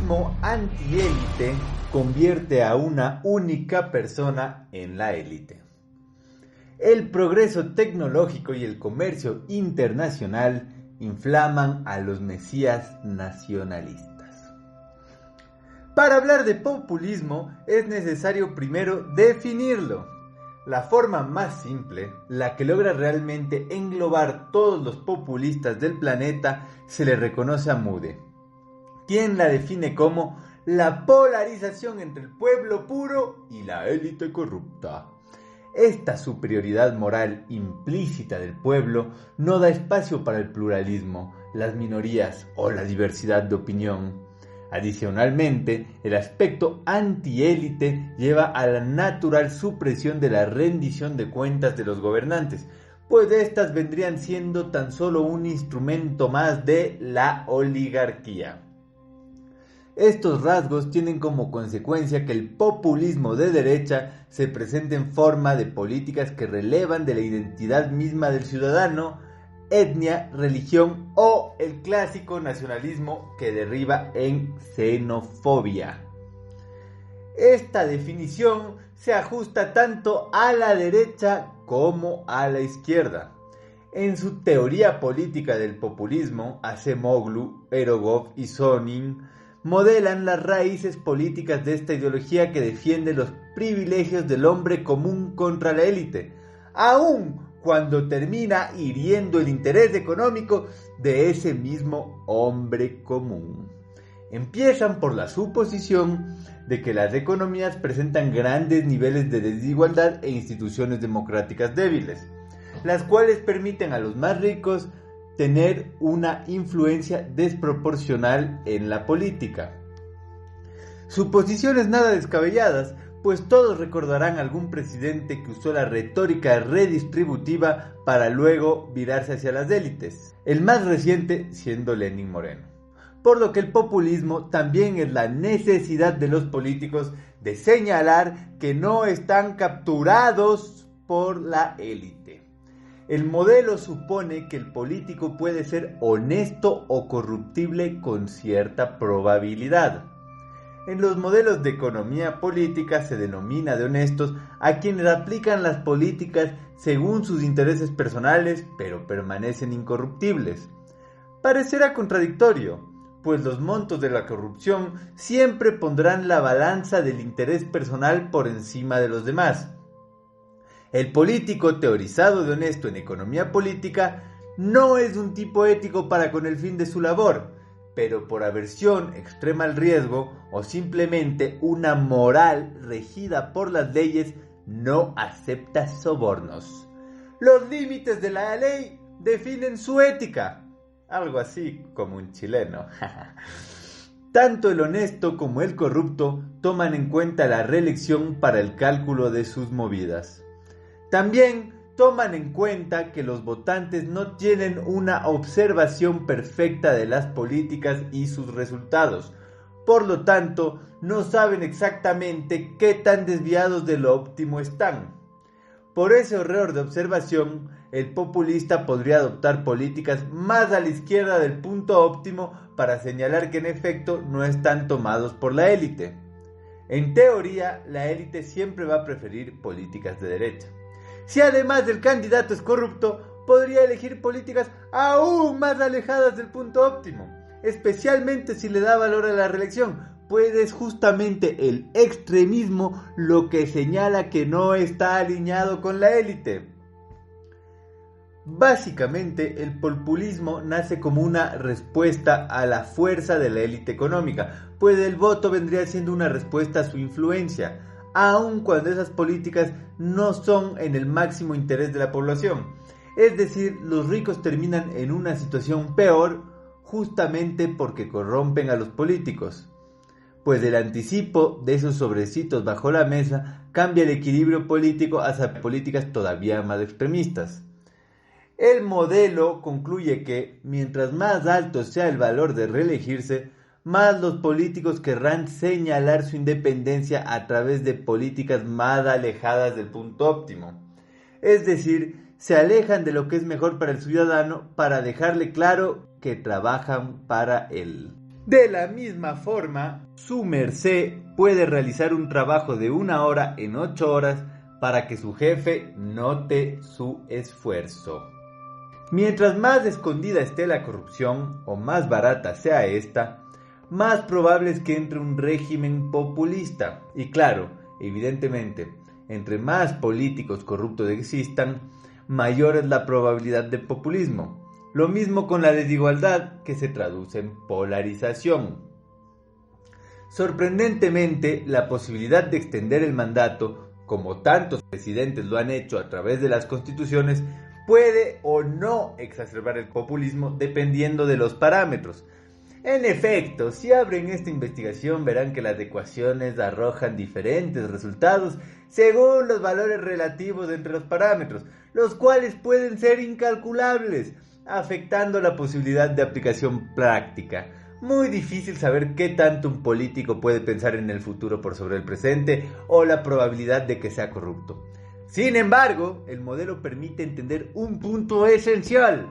populismo antiélite convierte a una única persona en la élite. El progreso tecnológico y el comercio internacional inflaman a los mesías nacionalistas. Para hablar de populismo es necesario primero definirlo. La forma más simple, la que logra realmente englobar todos los populistas del planeta, se le reconoce a Moody, quien la define como la polarización entre el pueblo puro y la élite corrupta. Esta superioridad moral implícita del pueblo no da espacio para el pluralismo, las minorías o la diversidad de opinión. Adicionalmente, el aspecto antiélite lleva a la natural supresión de la rendición de cuentas de los gobernantes, pues éstas vendrían siendo tan solo un instrumento más de la oligarquía. Estos rasgos tienen como consecuencia que el populismo de derecha se presente en forma de políticas que relevan de la identidad misma del ciudadano, etnia, religión o el clásico nacionalismo que deriva en xenofobia. Esta definición se ajusta tanto a la derecha como a la izquierda. En su teoría política del populismo, Acemoglu, Erogov y Sonin modelan las raíces políticas de esta ideología que defiende los privilegios del hombre común contra la élite, aun cuando termina hiriendo el interés económico de ese mismo hombre común. Empiezan por la suposición de que las economías presentan grandes niveles de desigualdad e instituciones democráticas débiles, las cuales permiten a los más ricos tener una influencia desproporcional en la política. Suposiciones nada descabelladas, pues todos recordarán algún presidente que usó la retórica redistributiva para luego virarse hacia las élites, el más reciente siendo Lenín Moreno. Por lo que el populismo también es la necesidad de los políticos de señalar que no están capturados por la élite. El modelo supone que el político puede ser honesto o corruptible con cierta probabilidad. En los modelos de economía política se denomina de honestos a quienes aplican las políticas según sus intereses personales, pero permanecen incorruptibles. Parecerá contradictorio, pues los montos de la corrupción siempre pondrán la balanza del interés personal por encima de los demás. El político teorizado de honesto en economía política no es un tipo ético para con el fin de su labor, pero por aversión extrema al riesgo o simplemente una moral regida por las leyes no acepta sobornos. Los límites de la ley definen su ética, algo así como un chileno. Tanto el honesto como el corrupto toman en cuenta la reelección para el cálculo de sus movidas. También toman en cuenta que los votantes no tienen una observación perfecta de las políticas y sus resultados. Por lo tanto, no saben exactamente qué tan desviados de lo óptimo están. Por ese error de observación, el populista podría adoptar políticas más a la izquierda del punto óptimo para señalar que en efecto no están tomados por la élite. En teoría, la élite siempre va a preferir políticas de derecha. Si además del candidato es corrupto, podría elegir políticas aún más alejadas del punto óptimo, especialmente si le da valor a la reelección, pues es justamente el extremismo lo que señala que no está alineado con la élite. Básicamente, el populismo nace como una respuesta a la fuerza de la élite económica, pues el voto vendría siendo una respuesta a su influencia, aun cuando esas políticas no son en el máximo interés de la población. Es decir, los ricos terminan en una situación peor justamente porque corrompen a los políticos, pues el anticipo de esos sobrecitos bajo la mesa cambia el equilibrio político hacia políticas todavía más extremistas. El modelo concluye que, mientras más alto sea el valor de reelegirse, más los políticos querrán señalar su independencia a través de políticas más alejadas del punto óptimo. Es decir, se alejan de lo que es mejor para el ciudadano para dejarle claro que trabajan para él. De la misma forma, su merced puede realizar un trabajo de 1 hora en 8 horas para que su jefe note su esfuerzo. Mientras más escondida esté la corrupción o más barata sea esta, más probable es que entre un régimen populista. Y claro, evidentemente, entre más políticos corruptos existan, mayor es la probabilidad de populismo. Lo mismo con la desigualdad, que se traduce en polarización. Sorprendentemente, la posibilidad de extender el mandato, como tantos presidentes lo han hecho a través de las constituciones, puede o no exacerbar el populismo dependiendo de los parámetros. En efecto, si abren esta investigación verán que las ecuaciones arrojan diferentes resultados según los valores relativos entre los parámetros, los cuales pueden ser incalculables, afectando la posibilidad de aplicación práctica. Muy difícil saber qué tanto un político puede pensar en el futuro por sobre el presente o la probabilidad de que sea corrupto. Sin embargo, el modelo permite entender un punto esencial.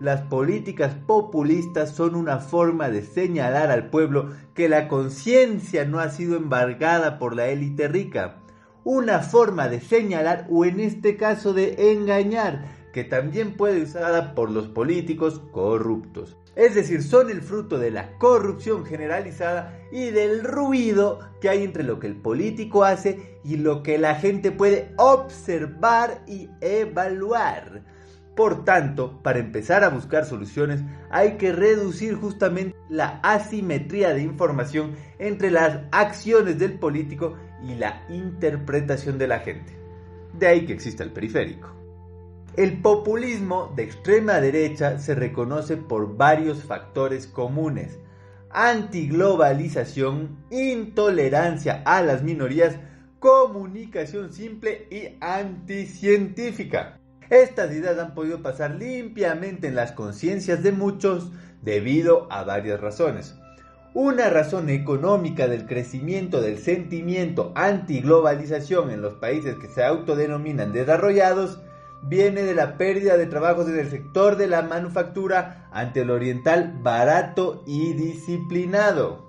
Las políticas populistas son una forma de señalar al pueblo que la conciencia no ha sido embargada por la élite rica. Una forma de señalar, o en este caso de engañar, que también puede ser usada por los políticos corruptos. Es decir, son el fruto de la corrupción generalizada y del ruido que hay entre lo que el político hace y lo que la gente puede observar y evaluar. Por tanto, para empezar a buscar soluciones, hay que reducir justamente la asimetría de información entre las acciones del político y la interpretación de la gente. De ahí que exista el periférico. El populismo de extrema derecha se reconoce por varios factores comunes: antiglobalización, intolerancia a las minorías, comunicación simple y anticientífica. Estas ideas han podido pasar limpiamente en las conciencias de muchos debido a varias razones. Una razón económica del crecimiento del sentimiento antiglobalización en los países que se autodenominan desarrollados viene de la pérdida de trabajos en el sector de la manufactura ante el oriental barato y disciplinado.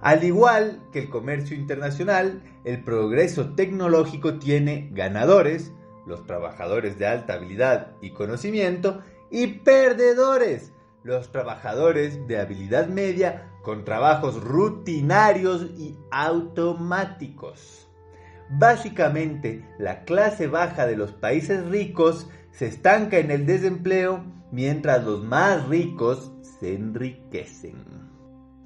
Al igual que el comercio internacional, el progreso tecnológico tiene ganadores, los trabajadores de alta habilidad y conocimiento, y perdedores, los trabajadores de habilidad media con trabajos rutinarios y automáticos. Básicamente, la clase baja de los países ricos se estanca en el desempleo, mientras los más ricos se enriquecen.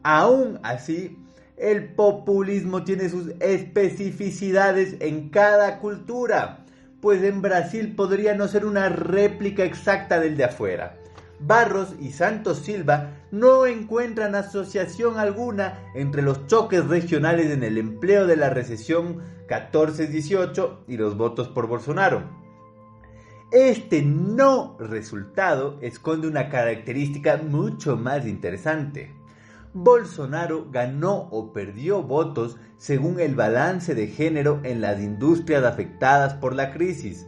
Aún así, el populismo tiene sus especificidades en cada cultura, pues en Brasil podría no ser una réplica exacta del de afuera. Barros y Santos Silva no encuentran asociación alguna entre los choques regionales en el empleo de la recesión 14-18 y los votos por Bolsonaro. Este no resultado esconde una característica mucho más interesante. Bolsonaro ganó o perdió votos según el balance de género en las industrias afectadas por la crisis.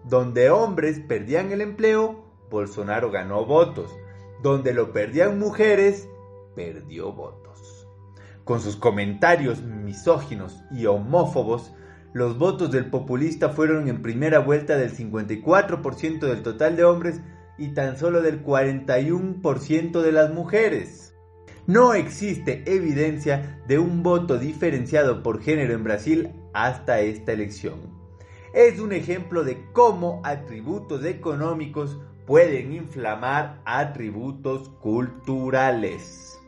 Donde hombres perdían el empleo, Bolsonaro ganó votos. Donde lo perdían mujeres, perdió votos. Con sus comentarios misóginos y homófobos, los votos del populista fueron en primera vuelta del 54% del total de hombres y tan solo del 41% de las mujeres. No existe evidencia de un voto diferenciado por género en Brasil hasta esta elección. Es un ejemplo de cómo atributos económicos pueden inflamar atributos culturales.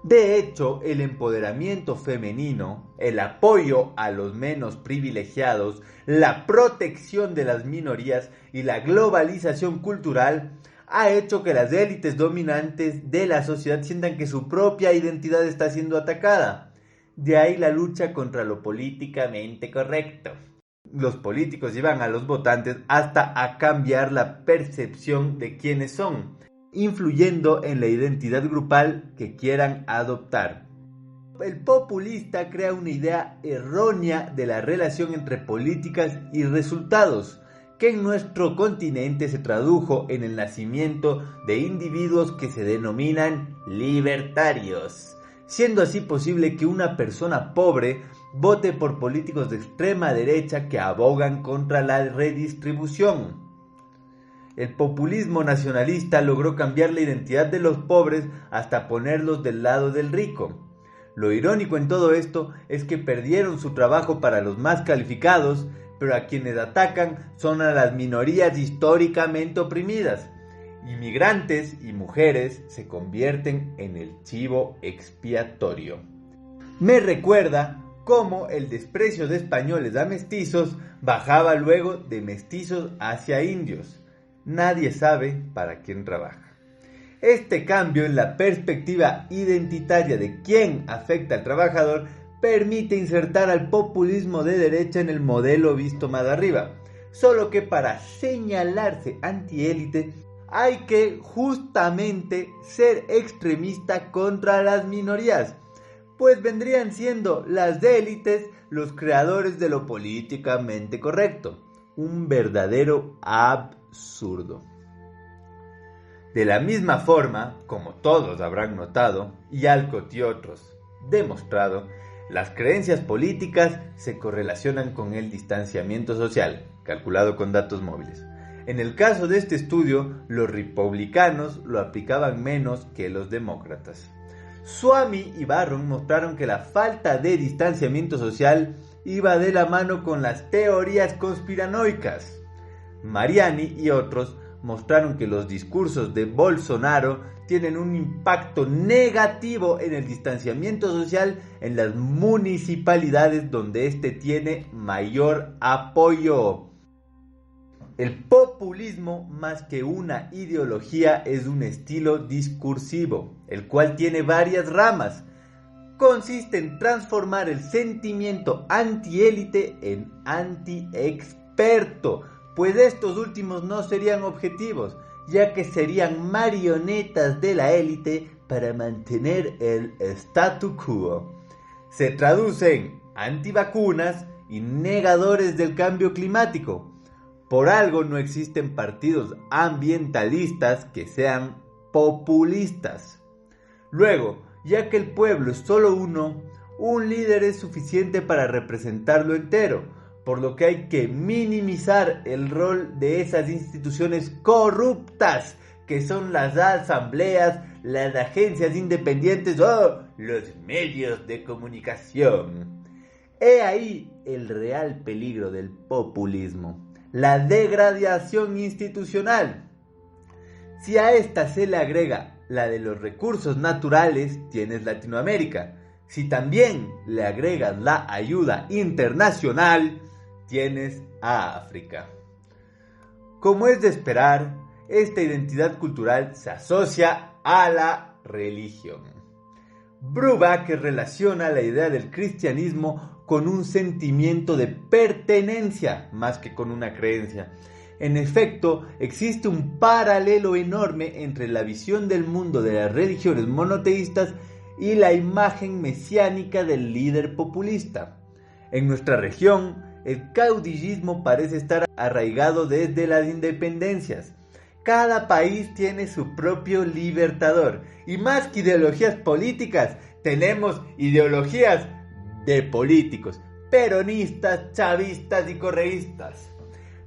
De hecho, el empoderamiento femenino, el apoyo a los menos privilegiados, la protección de las minorías y la globalización cultural ha hecho que las élites dominantes de la sociedad sientan que su propia identidad está siendo atacada. De ahí la lucha contra lo políticamente correcto. Los políticos llevan a los votantes hasta a cambiar la percepción de quiénes son, influyendo en la identidad grupal que quieran adoptar. El populista crea una idea errónea de la relación entre políticas y resultados, que en nuestro continente se tradujo en el nacimiento de individuos que se denominan libertarios, siendo así posible que una persona pobre vote por políticos de extrema derecha que abogan contra la redistribución. El populismo nacionalista logró cambiar la identidad de los pobres hasta ponerlos del lado del rico. Lo irónico en todo esto es que perdieron su trabajo para los más calificados, pero a quienes atacan son a las minorías históricamente oprimidas. Inmigrantes y mujeres se convierten en el chivo expiatorio. Me recuerda cómo el desprecio de españoles a mestizos bajaba luego de mestizos hacia indios. Nadie sabe para quién trabaja. Este cambio en la perspectiva identitaria de quién afecta al trabajador permite insertar al populismo de derecha en el modelo visto más arriba. Solo que para señalarse antiélite hay que justamente ser extremista contra las minorías, pues vendrían siendo las élites los creadores de lo políticamente correcto. Un verdadero absurdo. De la misma forma, como todos habrán notado, y Alcott y otros demostrado, las creencias políticas se correlacionan con el distanciamiento social, calculado con datos móviles. En el caso de este estudio, los republicanos lo aplicaban menos que los demócratas. Swamy y Barron mostraron que la falta de distanciamiento social iba de la mano con las teorías conspiranoicas. Mariani y otros mostraron que los discursos de Bolsonaro tienen un impacto negativo en el distanciamiento social en las municipalidades donde éste tiene mayor apoyo. El populismo, más que una ideología, es un estilo discursivo, el cual tiene varias ramas. Consiste en transformar el sentimiento antiélite en anti-experto, pues estos últimos no serían objetivos, ya que serían marionetas de la élite para mantener el statu quo. Se traduce en antivacunas y negadores del cambio climático. Por algo no existen partidos ambientalistas que sean populistas. Luego, ya que el pueblo es solo uno, un líder es suficiente para representarlo entero, por lo que hay que minimizar el rol de esas instituciones corruptas que son las asambleas, las agencias independientes o los medios de comunicación. He ahí el real peligro del populismo, la degradación institucional. Si a esta se le agrega la de los recursos naturales, tienes Latinoamérica. Si también le agregas la ayuda internacional, tienes a África. Como es de esperar, esta identidad cultural se asocia a la religión. Brubaker relaciona la idea del cristianismo con un sentimiento de pertenencia más que con una creencia. En efecto, existe un paralelo enorme entre la visión del mundo de las religiones monoteístas y la imagen mesiánica del líder populista. En nuestra región, el caudillismo parece estar arraigado desde las independencias. Cada país tiene su propio libertador, y más que ideologías políticas, tenemos ideologías de políticos, peronistas, chavistas y correístas.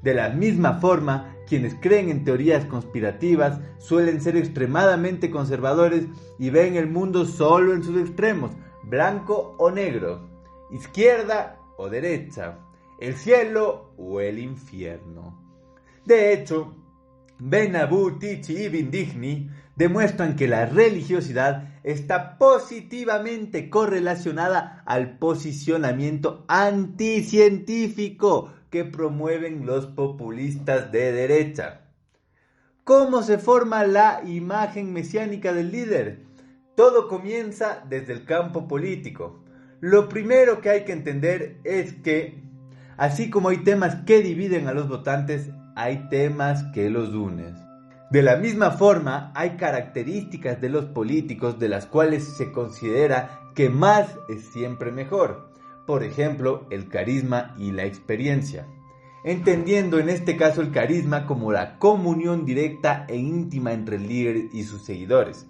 De la misma forma, quienes creen en teorías conspirativas suelen ser extremadamente conservadores y ven el mundo solo en sus extremos, blanco o negro, izquierda o derecha, el cielo o el infierno. De hecho, Benabou, Tichy y Vindigni demuestran que la religiosidad está positivamente correlacionada al posicionamiento anticientífico que promueven los populistas de derecha. ¿Cómo se forma la imagen mesiánica del líder? Todo comienza desde el campo político. Lo primero que hay que entender es que, así como hay temas que dividen a los votantes, hay temas que los unen. De la misma forma, hay características de los políticos de las cuales se considera que más es siempre mejor. Por ejemplo, el carisma y la experiencia. entendiendo en este caso el carisma como la comunión directa e íntima entre el líder y sus seguidores.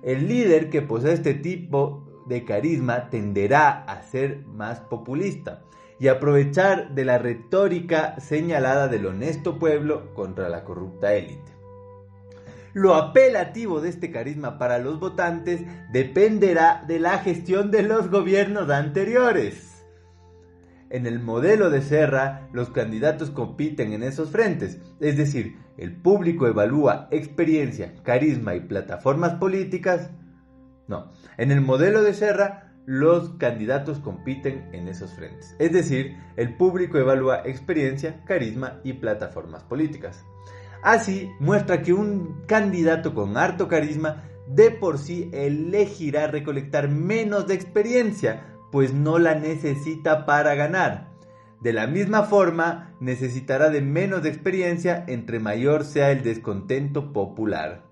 El líder que posee este tipo de carisma tenderá a ser más populista y aprovechar de la retórica señalada del honesto pueblo contra la corrupta élite. Lo apelativo de este carisma para los votantes dependerá de la gestión de los gobiernos anteriores. En el modelo de Serra, los candidatos compiten en esos frentes, es decir, el público evalúa experiencia, carisma y plataformas políticas. No, en el modelo de Serra, los candidatos compiten en esos frentes, es decir, el público evalúa experiencia, carisma y plataformas políticas. Así, muestra que un candidato con harto carisma de por sí elegirá recolectar menos de experiencia, pues no la necesita para ganar. De la misma forma, necesitará de menos de experiencia entre mayor sea el descontento popular.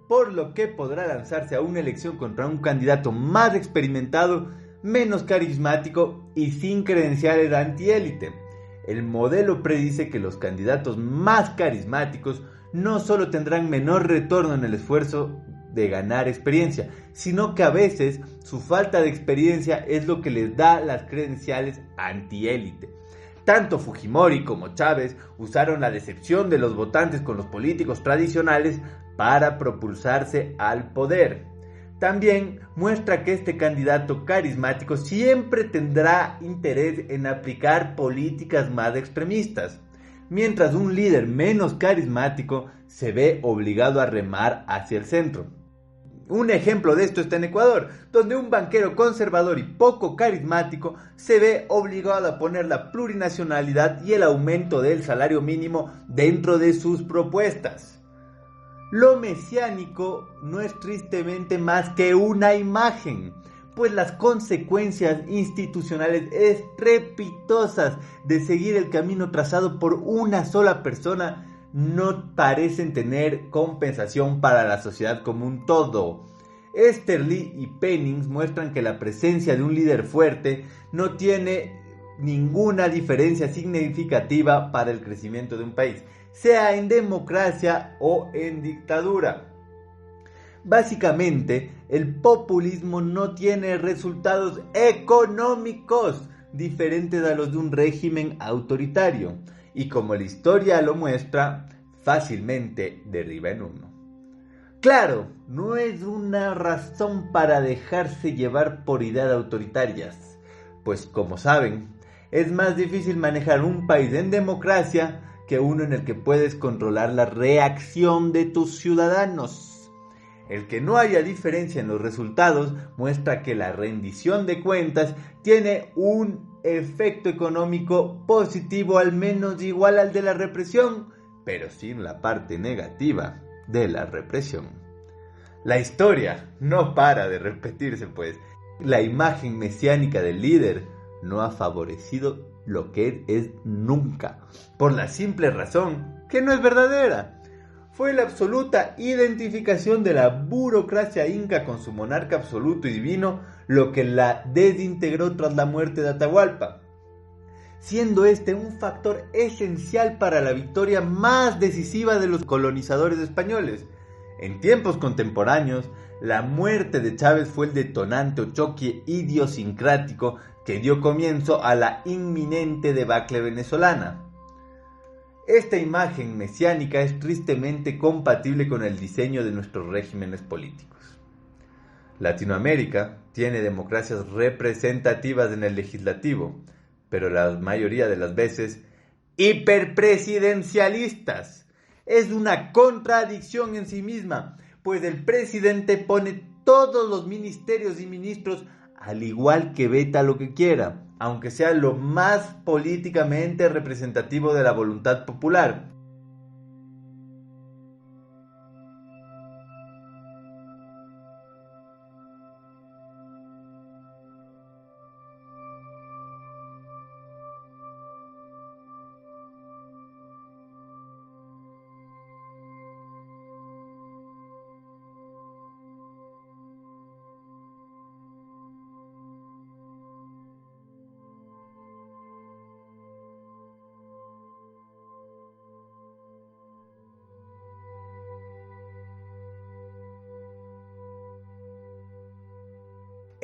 Por lo que podrá lanzarse a una elección contra un candidato más experimentado, menos carismático y sin credenciales antiélite. El modelo predice que los candidatos más carismáticos no solo tendrán menor retorno en el esfuerzo de ganar experiencia, sino que a veces su falta de experiencia es lo que les da las credenciales antiélite. Tanto Fujimori como Chávez usaron la decepción de los votantes con los políticos tradicionales para propulsarse al poder. También muestra que este candidato carismático siempre tendrá interés en aplicar políticas más extremistas, mientras un líder menos carismático se ve obligado a remar hacia el centro. Un ejemplo de esto está en Ecuador, donde un banquero conservador y poco carismático se ve obligado a poner la plurinacionalidad y el aumento del salario mínimo dentro de sus propuestas. Lo mesiánico no es tristemente más que una imagen, pues las consecuencias institucionales estrepitosas de seguir el camino trazado por una sola persona no parecen tener compensación para la sociedad como un todo. Esterly y Pennings muestran que la presencia de un líder fuerte no tiene ninguna diferencia significativa para el crecimiento de un país, sea en democracia o en dictadura. Básicamente, el populismo no tiene resultados económicos diferentes a los de un régimen autoritario, y como la historia lo muestra, fácilmente derriba en uno. Claro, no es una razón para dejarse llevar por ideas autoritarias, pues como saben, es más difícil manejar un país en democracia que uno en el que puedes controlar la reacción de tus ciudadanos. El que no haya diferencia en los resultados muestra que la rendición de cuentas tiene un efecto económico positivo al menos igual al de la represión, pero sin la parte negativa de la represión. La historia no para de repetirse, pues la imagen mesiánica del líder no ha favorecido lo que es nunca, por la simple razón que no es verdadera. Fue la absoluta identificación de la burocracia inca con su monarca absoluto y divino lo que la desintegró tras la muerte de Atahualpa, siendo este un factor esencial para la victoria más decisiva de los colonizadores españoles. En tiempos contemporáneos, la muerte de Chávez fue el detonante o choque idiosincrático que dio comienzo a la inminente debacle venezolana. Esta imagen mesiánica es tristemente compatible con el diseño de nuestros regímenes políticos. Latinoamérica tiene democracias representativas en el legislativo, pero la mayoría de las veces hiperpresidencialistas. Es una contradicción en sí misma, pues el presidente pone todos los ministerios y ministros al igual que veta lo que quiera, aunque sea lo más políticamente representativo de la voluntad popular.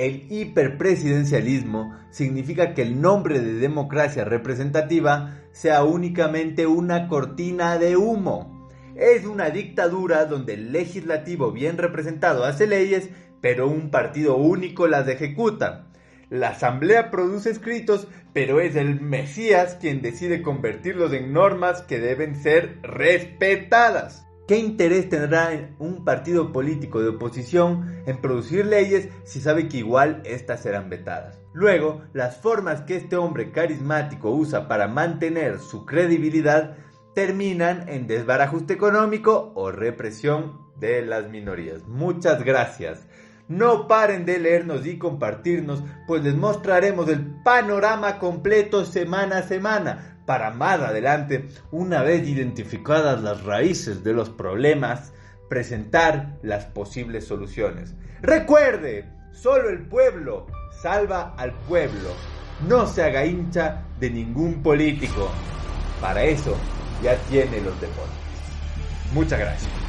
El hiperpresidencialismo significa que el nombre de democracia representativa sea únicamente una cortina de humo. Es una dictadura donde el legislativo bien representado hace leyes, pero un partido único las ejecuta. La asamblea produce escritos, pero es el Mesías quien decide convertirlos en normas que deben ser respetadas. ¿Qué interés tendrá un partido político de oposición en producir leyes si sabe que igual estas serán vetadas? Luego, las formas que este hombre carismático usa para mantener su credibilidad terminan en desbarajuste económico o represión de las minorías. Muchas gracias. No paren de leernos y compartirnos, pues les mostraremos el panorama completo semana a semana, para más adelante, una vez identificadas las raíces de los problemas, presentar las posibles soluciones. Recuerde, solo el pueblo salva al pueblo. No se haga hincha de ningún político. Para eso ya tiene los deportes. Muchas gracias.